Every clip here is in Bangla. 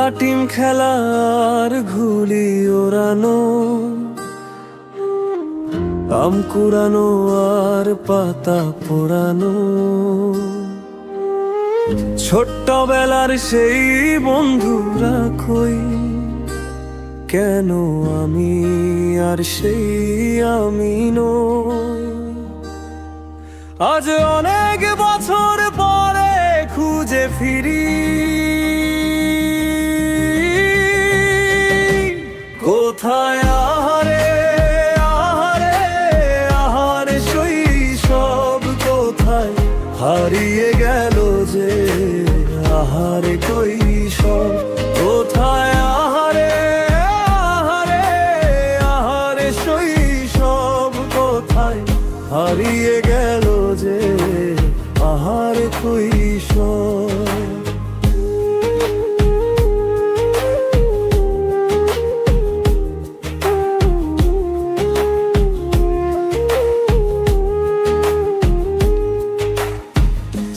লাটিম খেলার ঘুলি ওড়ানো, আম কুড়ানো আর পাতা পোড়ানো, ছোট্টবেলার সেই বন্ধুরা কই, কেন আমি আর সেই আমি নই। আজ অনেক বছর পরে খুঁজে ফিরি, কোথায় আহারে আহারে আহারে শৈশব, কোথায় হারিয়ে গেল যে আহারে কৈশোর, কোথায় আহারে আহারে আহারে শৈশব, কোথায় হারিয়ে গেল যে আহারে কৈশোর।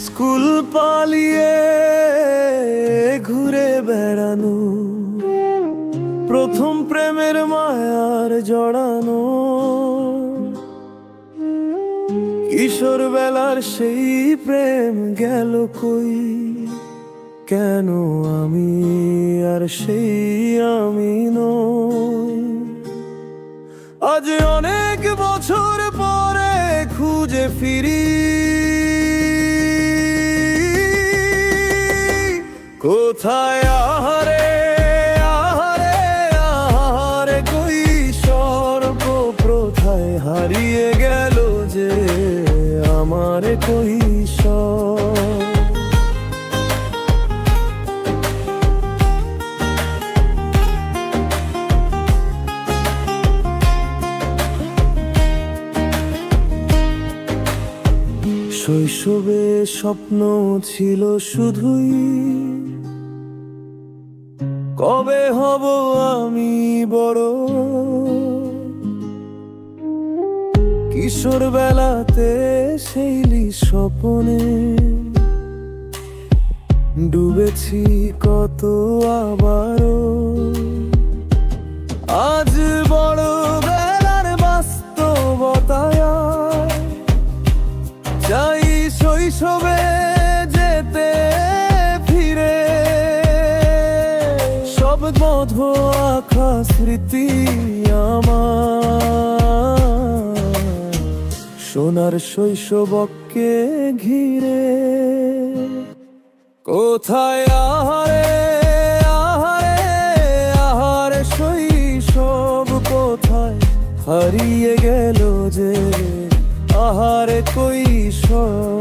স্কুল পালিয়ে ঘুরে বেড়ানো, প্রথম প্রেমের মায়ার জড়ানো, কিশোর বেলার সেই প্রেম গেল কই, কেন আমি আর সেই আমি নই। আজ অনেক বছর পরে খুঁজে ফিরি, কোথায় আহারে আহারে আহারে কৈশোর, প্রথায় হারিয়ে গেল যে আমার কৈশোর। শৈশবে স্বপ্ন ছিল শুধুই, কবে হব আমি বড়। কিশোর বেলাতে সেইলি স্বপনে ডুবেছি কত আবারও, আজ বড় বেলার বাস্তবতায় চাই শৈশবে যেতে ফিরে, সব মধু আঁকা স্মৃতি আমার সোনার শৈশবকে ঘিরে। কোথায় আহারে আহারে আহারে শৈশব, কোথায় হারিয়ে গেল যে আহারে কৈশোর।